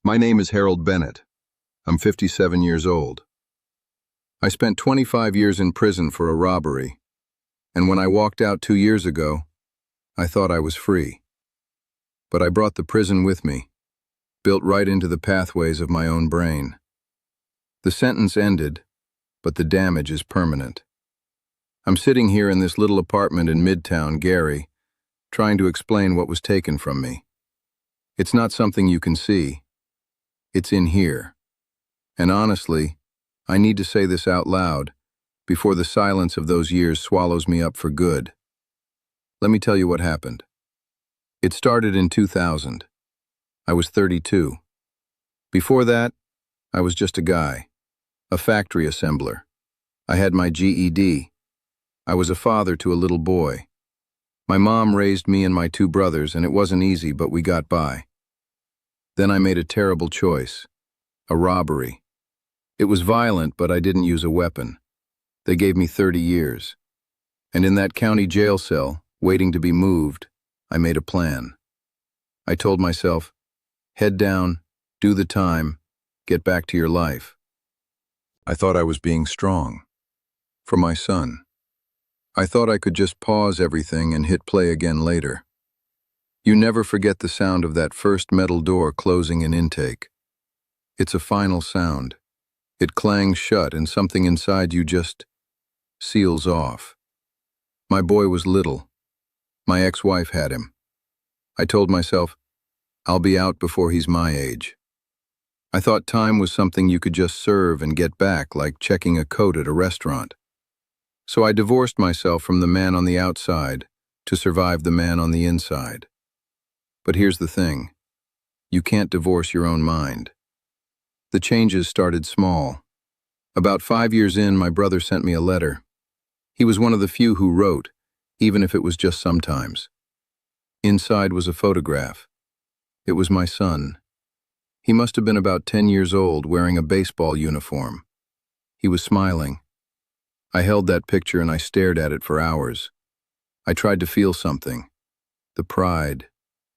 My name is Harold Bennett. I'm 57 years old. I spent 25 years in prison for a robbery, and when I walked out 2 years ago, I thought I was free. But I brought the prison with me, built right into the pathways of my own brain. The sentence ended, but the damage is permanent. I'm sitting here in this little apartment in Midtown, Gary, trying to explain what was taken from me. It's not something you can see. It's in here. And honestly, I need to say this out loud before the silence of those years swallows me up for good. Let me tell you what happened. It started in 2000. I was 32. Before that, I was just a guy, a factory assembler. I had my GED. I was a father to a little boy. My mom raised me and my 2 brothers, and it wasn't easy, but we got by. Then I made a terrible choice, a robbery. It was violent, but I didn't use a weapon. They gave me 30 years. And in that county jail cell, waiting to be moved, I made a plan. I told myself, head down, do the time, get back to your life. I thought I was being strong. For my son. I thought I could just pause everything and hit play again later. You never forget the sound of that first metal door closing in intake. It's a final sound. It clangs shut and something inside you just seals off. My boy was little. My ex-wife had him. I told myself, I'll be out before he's my age. I thought time was something you could just serve and get back, like checking a coat at a restaurant. So I divorced myself from the man on the outside to survive the man on the inside. But here's the thing. You can't divorce your own mind. The changes started small. About 5 years in, my brother sent me a letter. He was one of the few who wrote, even if it was just sometimes. Inside was a photograph. It was my son. He must have been about 10 years old, wearing a baseball uniform. He was smiling. I held that picture and I stared at it for hours. I tried to feel something. The pride,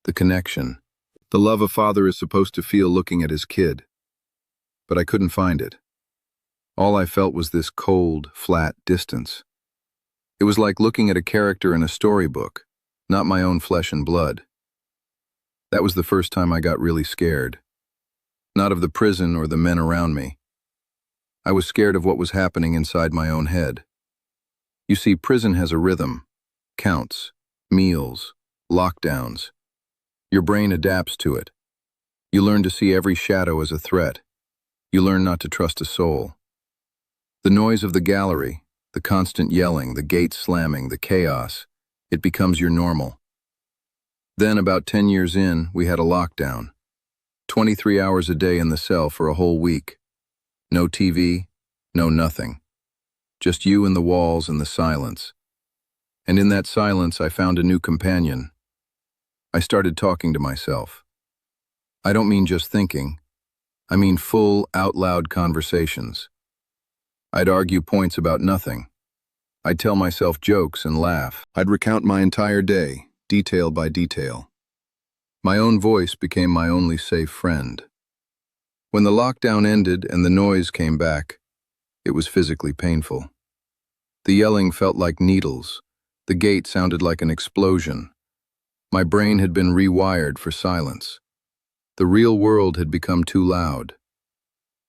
the connection, the love a father is supposed to feel looking at his kid. But I couldn't find it. All I felt was this cold, flat distance. It was like looking at a character in a storybook, not my own flesh and blood. That was the first time I got really scared. Not of the prison or the men around me. I was scared of what was happening inside my own head. You see, prison has a rhythm. Counts, meals, lockdowns. Your brain adapts to it. You learn to see every shadow as a threat. You learn not to trust a soul. The noise of the gallery, the constant yelling, the gates slamming, the chaos, it becomes your normal. Then, about 10 years in, we had a lockdown. 23 hours a day in the cell for a whole week. No TV, no nothing. Just you and the walls and the silence. And in that silence, I found a new companion. I started talking to myself. I don't mean just thinking. I mean full, out-loud conversations. I'd argue points about nothing. I'd tell myself jokes and laugh. I'd recount my entire day, detail by detail. My own voice became my only safe friend. When the lockdown ended and the noise came back, it was physically painful. The yelling felt like needles. The gate sounded like an explosion. My brain had been rewired for silence. The real world had become too loud.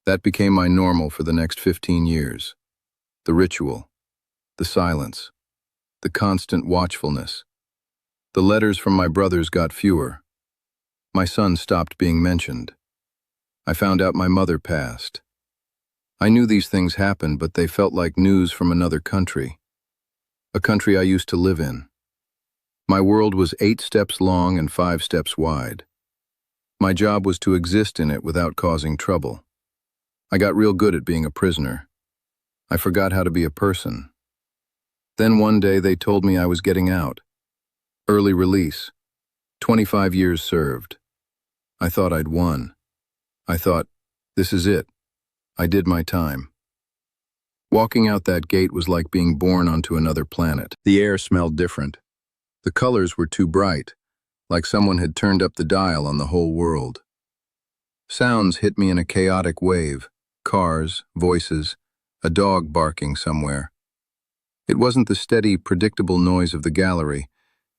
That became my normal for the next 15 years. The ritual, the silence, the constant watchfulness. The letters from my brothers got fewer. My son stopped being mentioned. I found out my mother passed. I knew these things happened, but they felt like news from another country. A country I used to live in. My world was 8 steps long and 5 steps wide. My job was to exist in it without causing trouble. I got real good at being a prisoner. I forgot how to be a person. Then one day they told me I was getting out. Early release. 25 years served. I thought I'd won. I thought, this is it. I did my time. Walking out that gate was like being born onto another planet. The air smelled different. The colors were too bright, like someone had turned up the dial on the whole world. Sounds hit me in a chaotic wave. Cars, voices, a dog barking somewhere. It wasn't the steady, predictable noise of the gallery.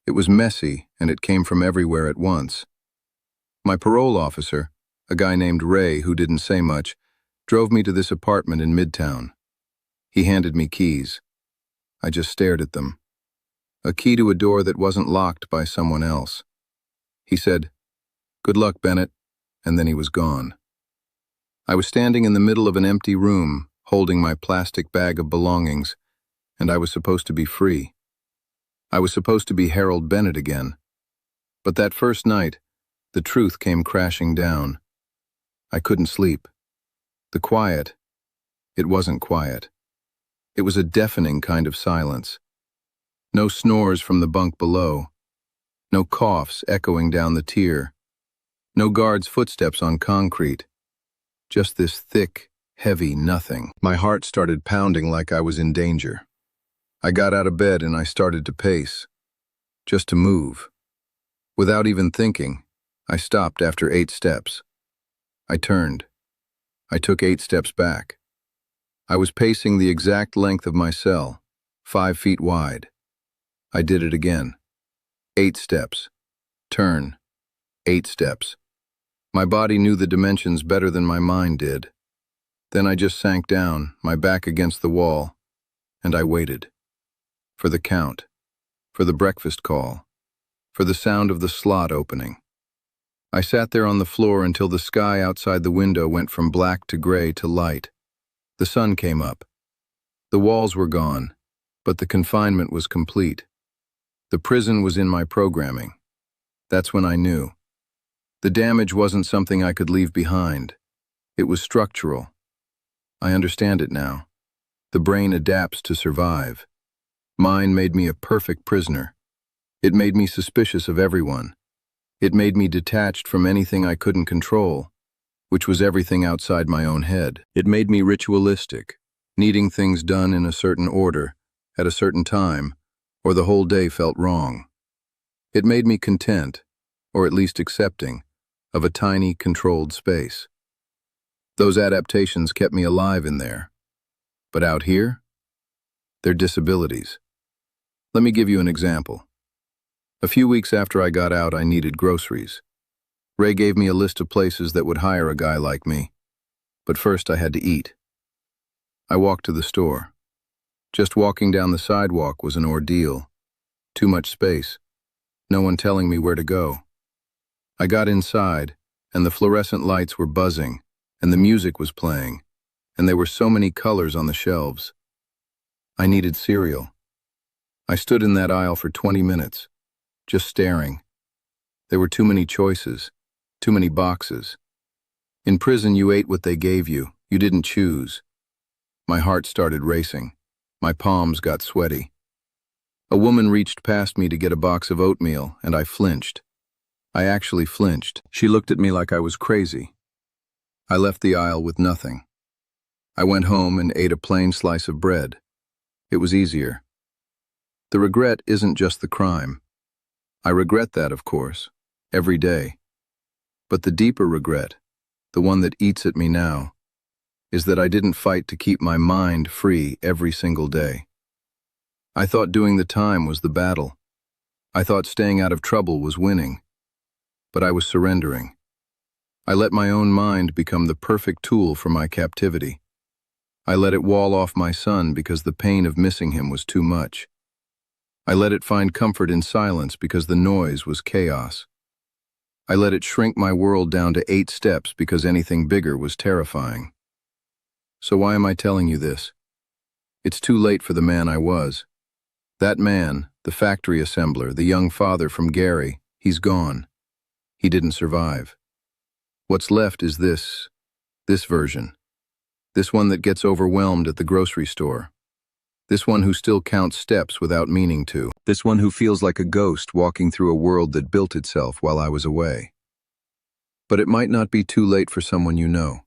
It was messy, and it came from everywhere at once. My parole officer, a guy named Ray who didn't say much, drove me to this apartment in Midtown. He handed me keys. I just stared at them. A key to a door that wasn't locked by someone else. He said, "Good luck, Bennett," and then he was gone. I was standing in the middle of an empty room, holding my plastic bag of belongings, and I was supposed to be free. I was supposed to be Harold Bennett again. But that first night, the truth came crashing down. I couldn't sleep. The quiet, it wasn't quiet. It was a deafening kind of silence. No snores from the bunk below. No coughs echoing down the tier. No guards' footsteps on concrete. Just this thick, heavy nothing. My heart started pounding like I was in danger. I got out of bed and I started to pace. Just to move. Without even thinking, I stopped after 8 steps. I turned. I took 8 steps back. I was pacing the exact length of my cell, 5 feet wide. I did it again. 8 steps. Turn. 8 steps. My body knew the dimensions better than my mind did. Then I just sank down, my back against the wall, and I waited. For the count. For the breakfast call. For the sound of the slot opening. I sat there on the floor until the sky outside the window went from black to gray to light. The sun came up. The walls were gone, but the confinement was complete. The prison was in my programming. That's when I knew. The damage wasn't something I could leave behind. It was structural. I understand it now. The brain adapts to survive. Mine made me a perfect prisoner. It made me suspicious of everyone. It made me detached from anything I couldn't control, which was everything outside my own head. It made me ritualistic, needing things done in a certain order, at a certain time, or the whole day felt wrong. It made me content, or at least accepting, of a tiny, controlled space. Those adaptations kept me alive in there. But out here? They're disabilities. Let me give you an example. A few weeks after I got out, I needed groceries. Ray gave me a list of places that would hire a guy like me. But first I had to eat. I walked to the store. Just walking down the sidewalk was an ordeal. Too much space. No one telling me where to go. I got inside, and the fluorescent lights were buzzing, and the music was playing, and there were so many colors on the shelves. I needed cereal. I stood in that aisle for 20 minutes, just staring. There were too many choices, too many boxes. In prison, you ate what they gave you. You didn't choose. My heart started racing. My palms got sweaty. A woman reached past me to get a box of oatmeal, and I flinched. I actually flinched. She looked at me like I was crazy. I left the aisle with nothing. I went home and ate a plain slice of bread. It was easier. The regret isn't just the crime. I regret that, of course, every day. But the deeper regret, the one that eats at me now, is that I didn't fight to keep my mind free every single day. I thought doing the time was the battle. I thought staying out of trouble was winning. But I was surrendering. I let my own mind become the perfect tool for my captivity. I let it wall off my son because the pain of missing him was too much. I let it find comfort in silence because the noise was chaos. I let it shrink my world down to 8 steps because anything bigger was terrifying. So why am I telling you this? It's too late for the man I was. That man, the factory assembler, the young father from Gary, he's gone. He didn't survive. What's left is this version. This one that gets overwhelmed at the grocery store. This one who still counts steps without meaning to. This one who feels like a ghost walking through a world that built itself while I was away. But it might not be too late for someone you know.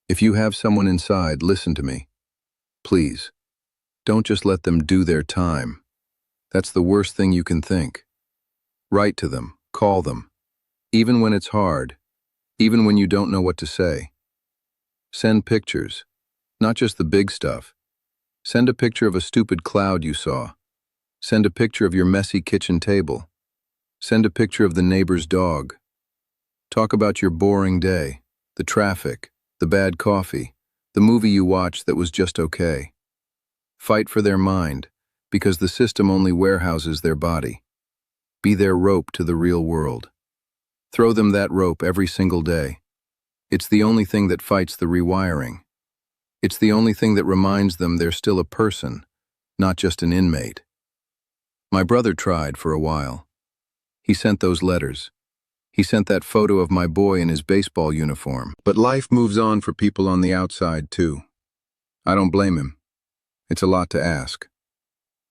If you have someone inside, listen to me. Please, don't just let them do their time. That's the worst thing you can think. Write to them, call them. Even when it's hard, even when you don't know what to say. Send pictures, not just the big stuff. Send a picture of a stupid cloud you saw. Send a picture of your messy kitchen table. Send a picture of the neighbor's dog. Talk about your boring day, the traffic, the bad coffee, the movie you watched that was just okay. Fight for their mind, because the system only warehouses their body. Be their rope to the real world. Throw them that rope every single day. It's the only thing that fights the rewiring. It's the only thing that reminds them they're still a person, not just an inmate. My brother tried for a while. He sent those letters. He sent that photo of my boy in his baseball uniform. But life moves on for people on the outside, too. I don't blame him. It's a lot to ask.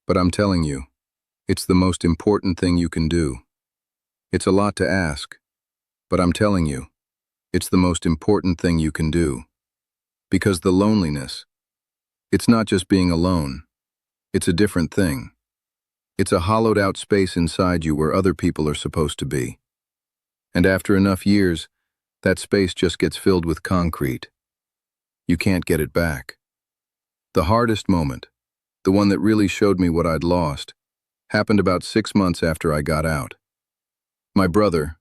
But I'm telling you, it's the most important thing you can do. It's a lot to ask. But I'm telling you, it's the most important thing you can do. Because the loneliness, it's not just being alone. It's a different thing. It's a hollowed-out space inside you where other people are supposed to be. And after enough years, that space just gets filled with concrete. You can't get it back. The hardest moment, the one that really showed me what I'd lost, happened about 6 months after I got out. My brother,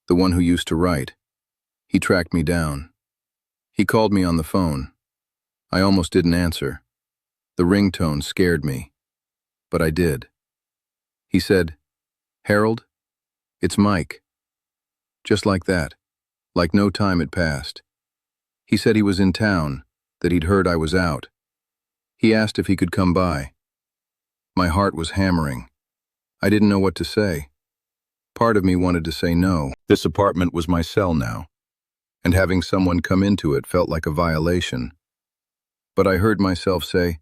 the one who used to write, he tracked me down. He called me on the phone. I almost didn't answer. The ringtone scared me, but I did. He said, "Harold, it's Mike." Just like that, like no time had passed. He said he was in town, that he'd heard I was out. He asked if he could come by. My heart was hammering. I didn't know what to say. Part of me wanted to say no. This apartment was my cell now, and having someone come into it felt like a violation. But I heard myself say,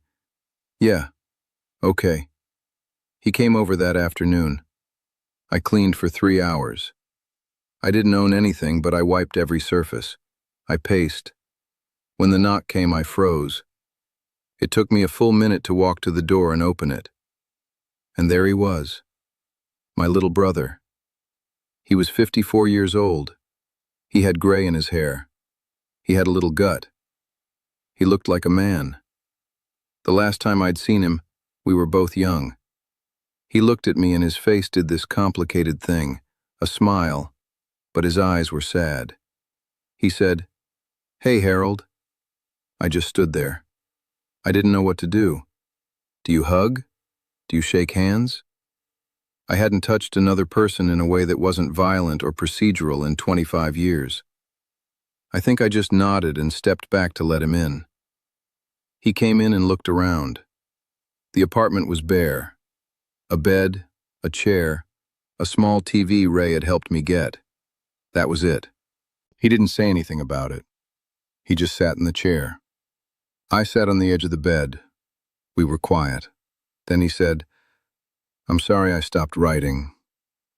"Yeah, okay." He came over that afternoon. I cleaned for 3 hours. I didn't own anything, but I wiped every surface. I paced. When the knock came, I froze. It took me a full minute to walk to the door and open it. And there he was, my little brother. He was 54 years old. He had gray in his hair. He had a little gut. He looked like a man. The last time I'd seen him, we were both young. He looked at me and his face did this complicated thing, a smile, but his eyes were sad. He said, "Hey, Harold." I just stood there. I didn't know what to do. Do you hug? Do you shake hands? I hadn't touched another person in a way that wasn't violent or procedural in 25 years. I think I just nodded and stepped back to let him in. He came in and looked around. The apartment was bare. A bed, a chair, a small TV Ray had helped me get. That was it. He didn't say anything about it. He just sat in the chair. I sat on the edge of the bed. We were quiet. Then he said, "I'm sorry I stopped writing.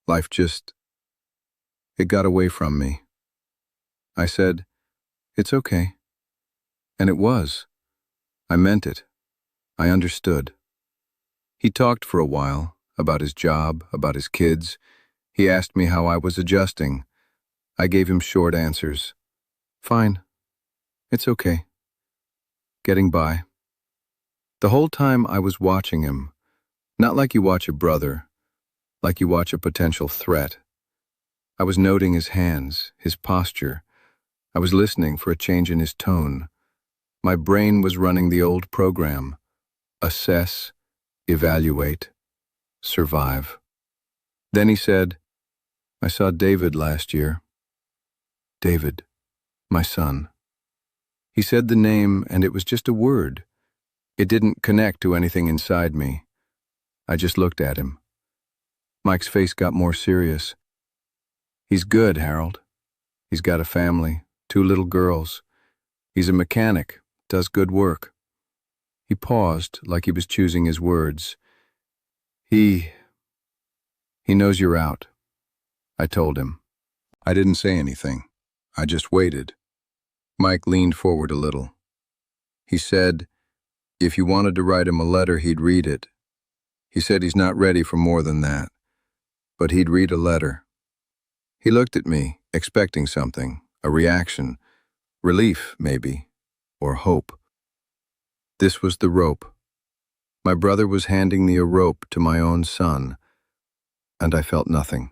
Life it got away from me." I said, "It's okay." And it was. I meant it. I understood. He talked for a while, about his job, about his kids. He asked me how I was adjusting. I gave him short answers. Fine. It's okay. Getting by. The whole time I was watching him, not like you watch a brother, like you watch a potential threat. I was noting his hands, his posture. I was listening for a change in his tone. My brain was running the old program. Assess, evaluate, survive. Then he said, "I saw David last year." David, my son. He said the name, and it was just a word. It didn't connect to anything inside me. I just looked at him. Mike's face got more serious. "He's good, Harold. He's got a family, 2 little girls. He's a mechanic, does good work." He paused, like he was choosing his words. He knows you're out," I told him. I didn't say anything. I just waited. Mike leaned forward a little. He said, if you wanted to write him a letter, he'd read it. He said he's not ready for more than that, but he'd read a letter. He looked at me, expecting something, a reaction, relief, maybe, or hope. This was the rope. My brother was handing me a rope to my own son, and I felt nothing.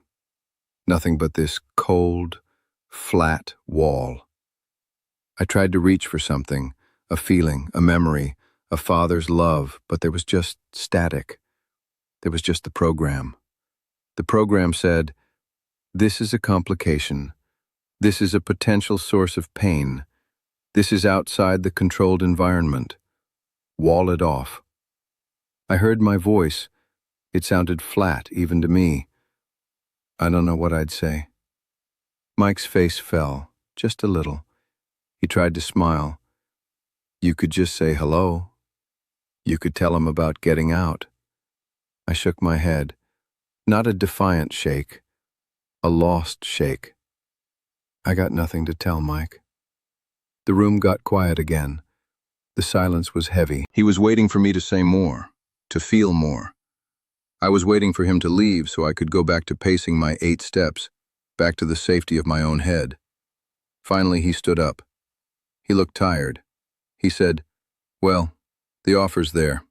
Nothing but this cold, flat wall. I tried to reach for something, a feeling, a memory, a father's love, but there was just static. There was just the program. The program said, "This is a complication. This is a potential source of pain. This is outside the controlled environment. Wall it off." I heard my voice. It sounded flat, even to me. I don't know what I'd say. Mike's face fell, just a little. He tried to smile. "You could just say hello. You could tell him about getting out." I shook my head. Not a defiant shake, a lost shake. "I got nothing to tell, Mike." The room got quiet again. The silence was heavy. He was waiting for me to say more, to feel more. I was waiting for him to leave so I could go back to pacing my 8 steps, back to the safety of my own head. Finally, he stood up. He looked tired. He said, "Well, the offer's there.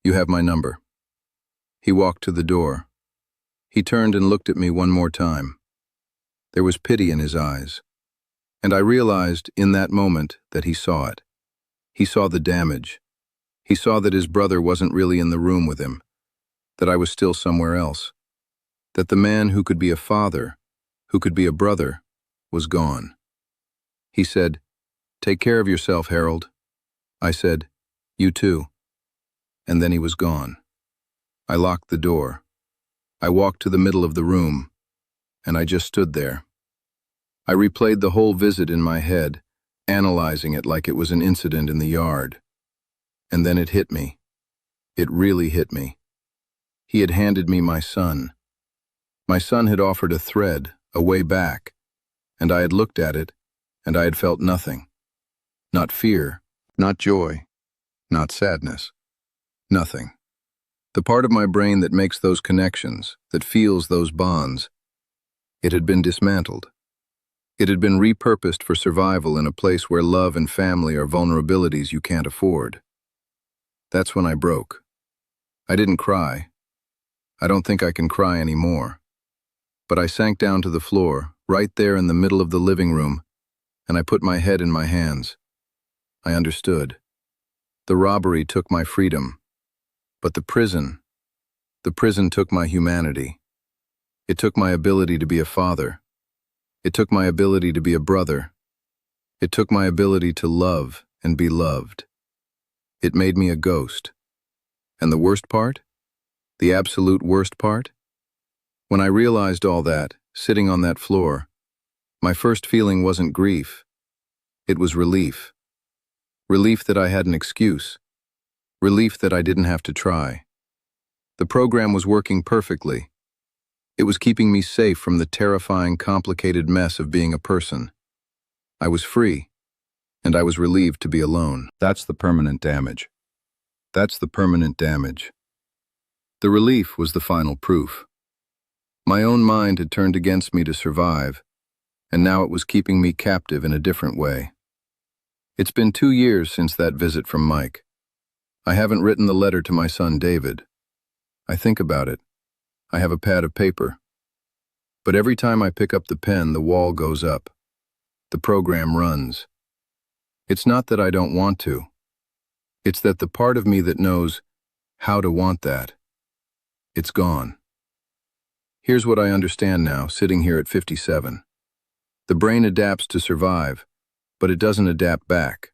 You have my number." He walked to the door. He turned and looked at me one more time. There was pity in his eyes. And I realized in that moment that he saw it. He saw the damage. He saw that his brother wasn't really in the room with him, that I was still somewhere else, that the man who could be a father, who could be a brother, was gone. He said, "Take care of yourself, Harold." I said, "You too." And then he was gone. I locked the door. I walked to the middle of the room, and I just stood there. I replayed the whole visit in my head, analyzing it like it was an incident in the yard. And then it hit me. It really hit me. He had handed me my son. My son had offered a thread, a way back, and I had looked at it, and I had felt nothing. Not fear, not joy, not sadness. Nothing. The part of my brain that makes those connections, that feels those bonds, it had been dismantled. It had been repurposed for survival in a place where love and family are vulnerabilities you can't afford. That's when I broke. I didn't cry. I don't think I can cry anymore. But I sank down to the floor, right there in the middle of the living room, and I put my head in my hands. I understood. The robbery took my freedom. But the prison took my humanity. It took my ability to be a father. It took my ability to be a brother. It took my ability to love and be loved. It made me a ghost. And the worst part? The absolute worst part? When I realized all that, sitting on that floor, my first feeling wasn't grief. It was relief. Relief that I had an excuse. Relief that I didn't have to try. The program was working perfectly. It was keeping me safe from the terrifying, complicated mess of being a person. I was free, and I was relieved to be alone. That's the permanent damage. That's the permanent damage. The relief was the final proof. My own mind had turned against me to survive, and now it was keeping me captive in a different way. It's been 2 years since that visit from Mike. I haven't written the letter to my son David. I think about it. I have a pad of paper. But every time I pick up the pen, the wall goes up. The program runs. It's not that I don't want to. It's that the part of me that knows how to want that, it's gone. Here's what I understand now, sitting here at 57. The brain adapts to survive, but it doesn't adapt back.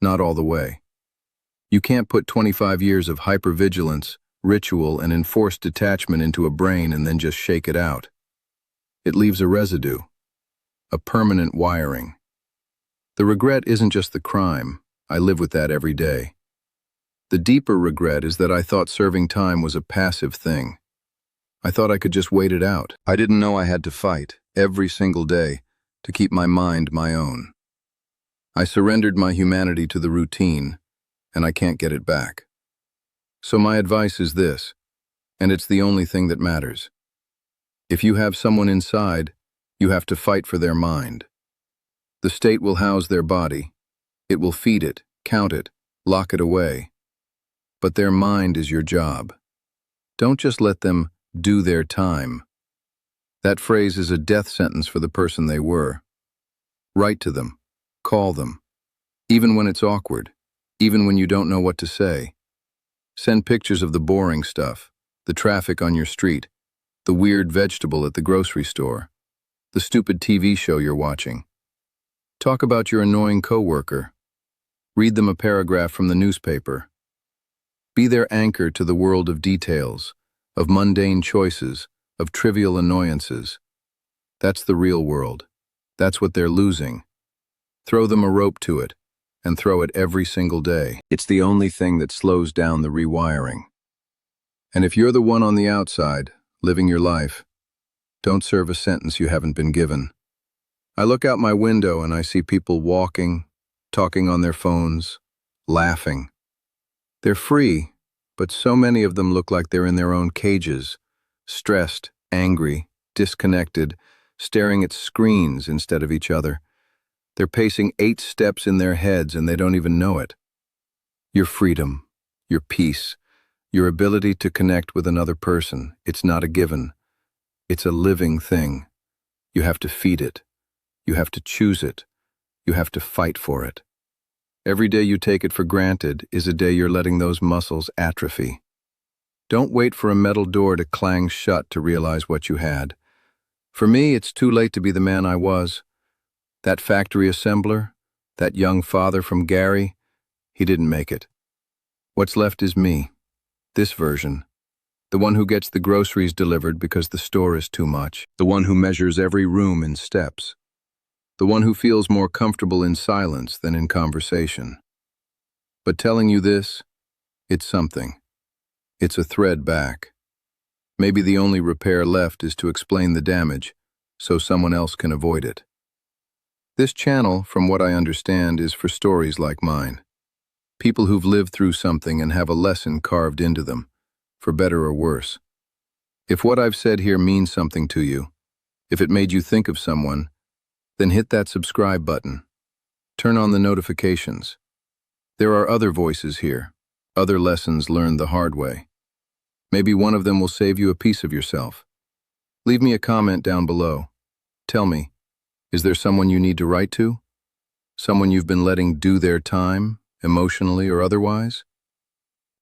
Not all the way. You can't put 25 years of hypervigilance, ritual, and enforced detachment into a brain and then just shake it out. It leaves a residue, a permanent wiring. The regret isn't just the crime. I live with that every day. The deeper regret is that I thought serving time was a passive thing. I thought I could just wait it out. I didn't know I had to fight, every single day, to keep my mind my own. I surrendered my humanity to the routine, and I can't get it back. So my advice is this, and it's the only thing that matters. If you have someone inside, you have to fight for their mind. The state will house their body. It will feed it, count it, lock it away. But their mind is your job. Don't just let them do their time. That phrase is a death sentence for the person they were. Write to them. Call them. Even when it's awkward. Even when you don't know what to say. Send pictures of the boring stuff, the traffic on your street, the weird vegetable at the grocery store, the stupid TV show you're watching. Talk about your annoying coworker. Read them a paragraph from the newspaper. Be their anchor to the world of details, of mundane choices, of trivial annoyances. That's the real world. That's what they're losing. Throw them a rope to it, and throw it every single day. It's the only thing that slows down the rewiring. And if you're the one on the outside, living your life, don't serve a sentence you haven't been given. I look out my window and I see people walking, talking on their phones, laughing. They're free, but so many of them look like they're in their own cages, stressed, angry, disconnected, staring at screens instead of each other. They're pacing 8 steps in their heads and they don't even know it. Your freedom, your peace, your ability to connect with another person, it's not a given. It's a living thing. You have to feed it. You have to choose it. You have to fight for it. Every day you take it for granted is a day you're letting those muscles atrophy. Don't wait for a metal door to clang shut to realize what you had. For me, it's too late to be the man I was. That factory assembler, that young father from Gary, he didn't make it. What's left is me, this version, the one who gets the groceries delivered because the store is too much, the one who measures every room in steps, the one who feels more comfortable in silence than in conversation. But telling you this, it's something. It's a thread back. Maybe the only repair left is to explain the damage so someone else can avoid it. This channel, from what I understand, is for stories like mine. People who've lived through something and have a lesson carved into them, for better or worse. If what I've said here means something to you, if it made you think of someone, then hit that subscribe button. Turn on the notifications. There are other voices here, other lessons learned the hard way. Maybe one of them will save you a piece of yourself. Leave me a comment down below. Tell me, is there someone you need to write to? Someone you've been letting do their time, emotionally or otherwise?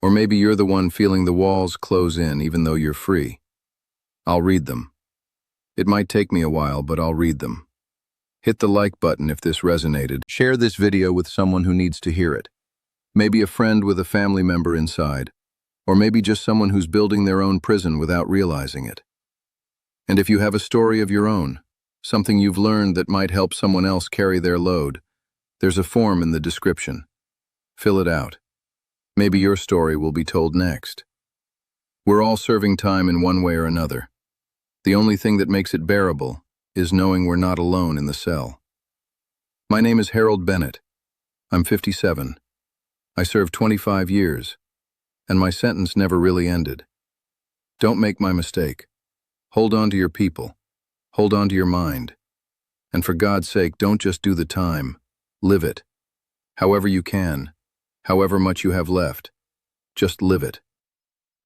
Or maybe you're the one feeling the walls close in even though you're free. I'll read them. It might take me a while, but I'll read them. Hit the like button if this resonated. Share this video with someone who needs to hear it. Maybe a friend with a family member inside, or maybe just someone who's building their own prison without realizing it. And if you have a story of your own, something you've learned that might help someone else carry their load, there's a form in the description. Fill it out. Maybe your story will be told next. We're all serving time in one way or another. The only thing that makes it bearable is knowing we're not alone in the cell. My name is Harold Bennett. I'm 57. I served 25 years, and my sentence never really ended. Don't make my mistake. Hold on to your people. Hold on to your mind. And for God's sake, don't just do the time. Live it. However you can, however much you have left, just live it.